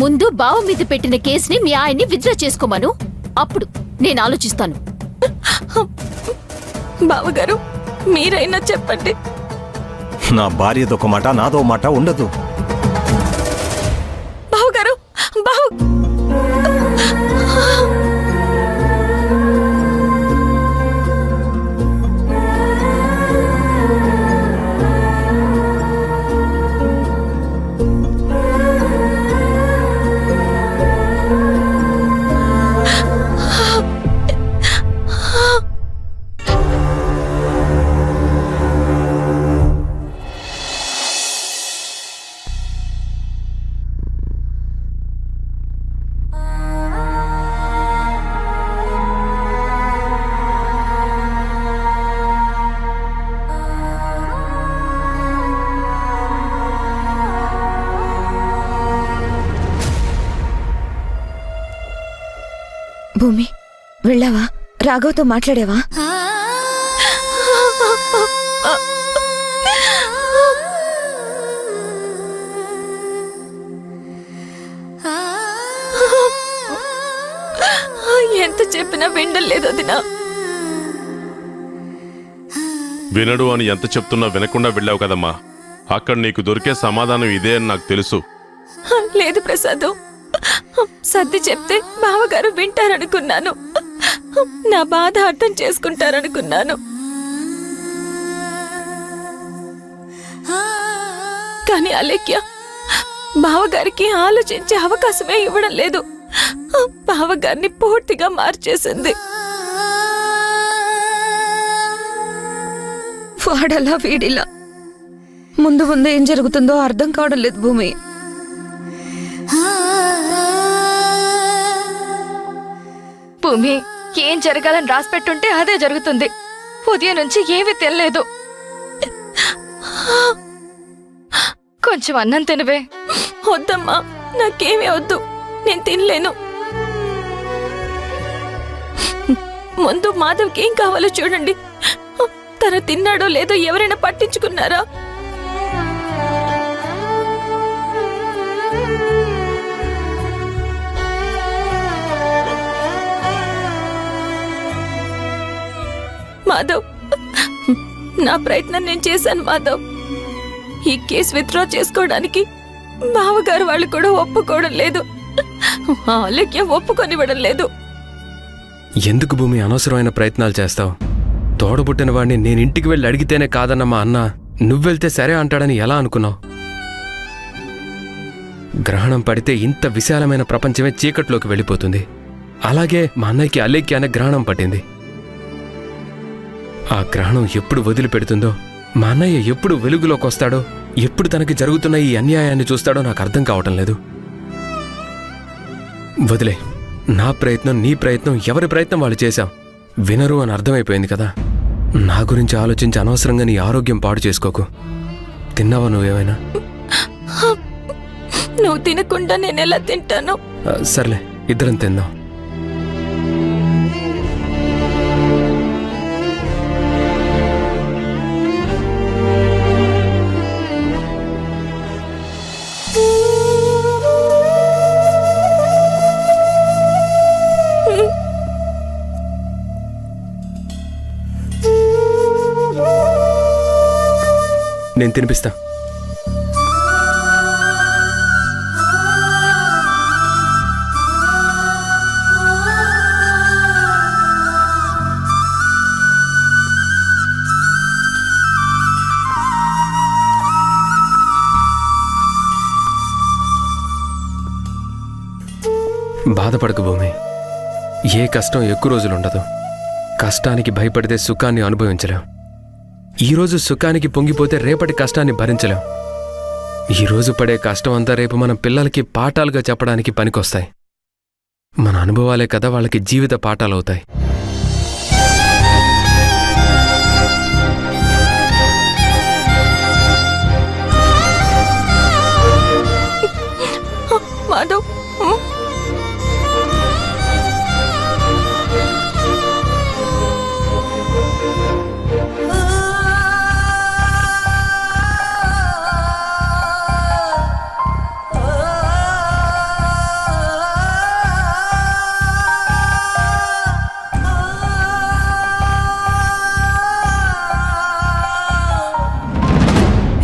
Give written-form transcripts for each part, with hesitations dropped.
ముందు బావ మీద పెట్టిన కేసుని మీ ఆయన్ని విత్డ్రా చేసుకోమను. అప్పుడు నేను ఆలోచిస్తాను. బావగారు మీరైనా చెప్పండి. నా భార్యదొక మాట నాదో మాట ఉండదు. బావగారు బావ భూమి వెళ్ళావా? రాఘవ్తో మాట్లాడావా? ఎంత చెప్పినా వినలేదు వదినా. వినడు అని ఎంత చెప్తున్నా వినకుండా వెళ్ళావు కదమ్మా. అక్కడ నీకు దొరికే సమాధానం ఇదే అని నాకు తెలుసు. లేదు ప్రసాద్, సర్ది చెప్తే బావగారు వింటారనుకున్నాను. నా బాధ అర్థం చేసుకుంటారనుకున్నాను. కానీ అలేఖ్య బావగారికి ఆలోచించే అవకాశమే ఇవ్వడం లేదు. బావగారిని పూర్తిగా మార్చేసింది. వాడలా వీడిలా ముందు ముందు ఏం జరుగుతుందో అర్థం కావడం లేదు భూమి. భూమి, ఏం జరగాలని రాసిపెట్టుంటే అదే జరుగుతుంది. ఉదయం నుంచి ఏమీ తినలేదు. కొంచెం అన్నం తినవే. వద్దమ్మా, నాకేమీ వద్దు, నేను తినలేను. ముందు మాధవ్కి ఏం కావాలో చూడండి. తను తిన్నాడో లేదో ఎవరైనా పట్టించుకున్నారా? మాధవ్, నా ప్రయత్నం నేను చేశాను మాధవ్. ఈ కేసు విత్డ్రా చేసుకోవడానికి బావగారు వాళ్ళు కూడా ఒప్పుకోవడం లేదు. అలేఖ్య ఒప్పుకొనివ్వడం లేదు. ఎందుకు భూమి అనవసరమైన ప్రయత్నాలు చేస్తావు? తోడబుట్టిన వాడిని నేను ఇంటికి వెళ్ళి అడిగితేనే కాదన్న మా అన్న నువ్వెళ్తే సరే అంటాడని ఎలా అనుకున్నావు? గ్రహణం పడితే ఇంత విశాలమైన ప్రపంచమే చీకట్లోకి వెళ్ళిపోతుంది. అలాగే మా అన్నయ్యకి అలేఖ్య అనే గ్రహణం పట్టింది. ఆ గ్రహణం ఎప్పుడు వదిలిపెడుతుందో, మా అన్నయ్య ఎప్పుడు వెలుగులోకి వస్తాడో, ఎప్పుడు తనకి జరుగుతున్న ఈ అన్యాయాన్ని చూస్తాడో నాకు అర్థం కావటం లేదు. వదిలే, నా ప్రయత్నం నీ ప్రయత్నం ఎవరి ప్రయత్నం వాళ్ళు చేశాం. వినరు అని అర్థమైపోయింది కదా. నా గురించి ఆలోచించి అనవసరంగా నీ ఆరోగ్యం పాడు చేసుకోకు. తిన్నావా నువ్వేమైనా? నువ్వు తినకుండా నేనెలా తింటాను? సర్లే, ఇద్దరం తిందాం. నేను తినిపిస్తా. బాధపడకు భూమి. ఏ కష్టం ఎక్కువ రోజులుండదు. కష్టానికి భయపడితే సుఖాన్ని అనుభవించలేం. ఈరోజు సుఖానికి పొంగిపోతే రేపటి కష్టాన్ని భరించలేం. ఈరోజు పడే కష్టం అంతా రేపు మన పిల్లలకి పాఠాలుగా చెప్పడానికి పనికొస్తాయి. మన అనుభవాలే కదా వాళ్ళకి జీవిత పాఠాలవుతాయి. మాధవ్,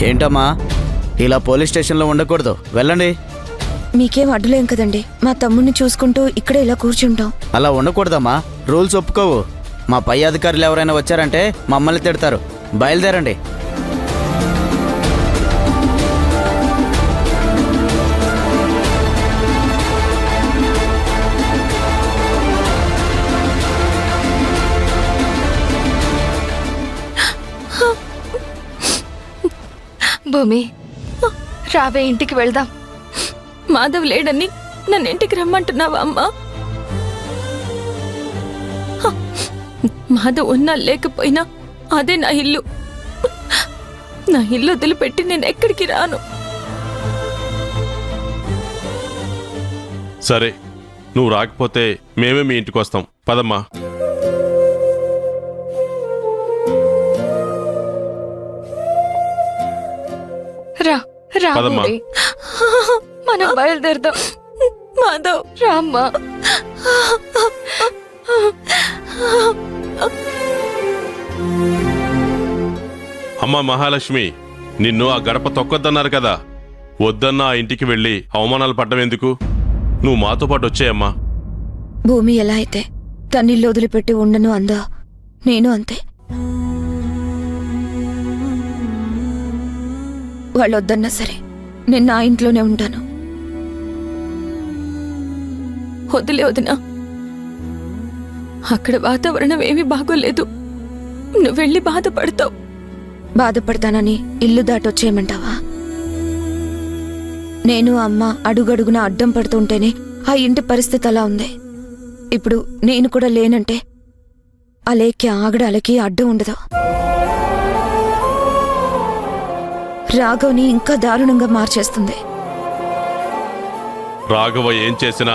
ఏంటమ్మా ఇలా పోలీస్ స్టేషన్లో ఉండకూడదు, వెళ్ళండి. మీకేం అడ్డులేం కదండి, మా తమ్ముడిని చూసుకుంటూ ఇక్కడే ఇలా కూర్చుంటాం. అలా ఉండకూడదమ్మా, రూల్స్ ఒప్పుకోవు. మా పై అధికారులు ఎవరైనా వచ్చారంటే మమ్మల్ని తిడతారు. బయలుదేరండి. భూమి, రావే ఇంటికి వెళ్దాం. మాధవ్ లేడని నన్ను ఇంటికి రమ్మంటున్నావా అమ్మా? హ, మాధవ్ ఉన్నా లేకపోయినా అదే నా ఇల్లు. నా ఇల్లు వదిలిపెట్టి నేను ఎక్కడికి రాను. సరే, నువ్వు రాకపోతే మేమే మీ ఇంటికి వస్తాం. పదమ్మా. రా రా పదమ్మా. భూమి. మనం బయలుదేరదాం. మాధవ్, రామ్మా. అమ్మా మహాలక్ష్మి, నిన్ను ఆ గడప తొక్కొద్దన్నారు కదా. వద్దన్న ఆ ఇంటికి వెళ్ళి అవమానాలు పడ్డం ఎందుకు? నువ్వు మాతో పాటు వచ్చేయమ్మా. భూమి ఎలా అయితే తన్నిల్లు వదిలిపెట్టి ఉండను అందా, నేను అంతే. వాళ్ళు వద్దన్నా సరే నేను నా ఇంట్లోనే ఉంటాను. వదిలే వదినా, అక్కడ వాతావరణం ఏమీ బాగోలేదు. నువ్వు వెళ్ళి బాధపడతావు. బాధపడతానని ఇల్లు దాటొచ్చేయమంటావా? నేను అమ్మ అడుగడుగున అడ్డం పడుతుంటేనే ఆ ఇంటి పరిస్థితి అలా ఉంది. ఇప్పుడు నేను కూడా లేనంటే ఆ లేక్కి ఆగడాలకి అడ్డం ఉండదు. రాఘవ్ని ఇంకా దారుణంగా మార్చేస్తుంది. రాఘవ ఏం చేసినా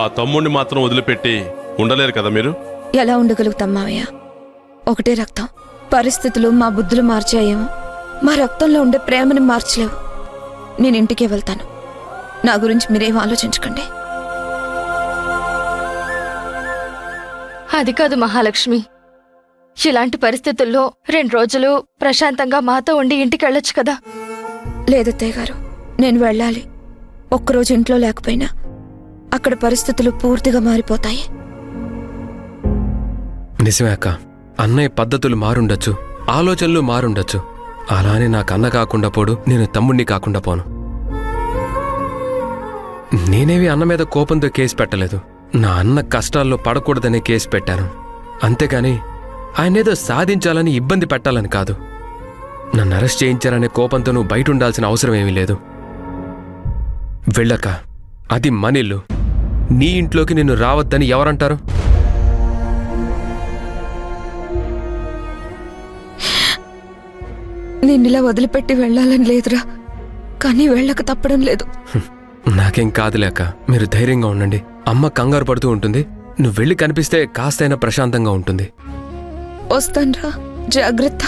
ఆ తమ్ముణ్ణి మాత్రం వదిలిపెట్టి ఉండలేరు కదా మీరు. ఎలా ఉండగలుగుతాం మావయ్య? ఒకటే రక్తం. పరిస్థితులు మా బుద్ధులు మార్చాయేమో, మా రక్తంలో ఉండే ప్రేమని మార్చలేవు. నేను ఇంటికే వెళ్తాను. నా గురించి మీరేం ఆలోచించకండి. అది కాదు మహాలక్ష్మి, ఇలాంటి పరిస్థితుల్లో 2 రోజులు ప్రశాంతంగా మాతో ఉండి ఇంటికి వెళ్ళొచ్చు కదా. లేదత్తయ్య గారు, నేను వెళ్ళాలి. ఒక్కరోజు ఇంట్లో లేకపోయినా అక్కడ పరిస్థితులు పూర్తిగా మారిపోతాయి. నిజమే అక్క, అన్నయ్య పద్ధతులు మారుండొచ్చు, ఆలోచనలు మారుండొచ్చు. అలానే నాకు అన్న కాకుండా పోడు, నేను తమ్ముణ్ణి కాకుండా పోను. నేనేవి అన్న మీద కోపంతో కేసు పెట్టలేదు. నా అన్న కష్టాల్లో పడకూడదనే కేసు పెట్టాను. అంతేగాని ఆయనేదో సాధించాలని ఇబ్బంది పెట్టాలని కాదు. నన్ను అరెస్ట్ చేయించారనే కోపంతో నువ్వు బయట ఉండాల్సిన అవసరం ఏమీ లేదు. వెళ్ళక, అది మనిల్లు. నీ ఇంట్లోకి నిన్ను రావద్దని ఎవరంటారు? నిన్నిలా వదిలిపెట్టి వెళ్ళాలని లేదురా, కానీ వెళ్ళక తప్పడం లేదు. నాకేం కాదులేక, మీరు ధైర్యంగా ఉండండి. అమ్మ కంగారు పడుతూ ఉంటుంది. నువ్వు వెళ్ళి కనిపిస్తే కాస్తైనా ప్రశాంతంగా ఉంటుంది. వస్తాన్రా, జాగ్రత్త.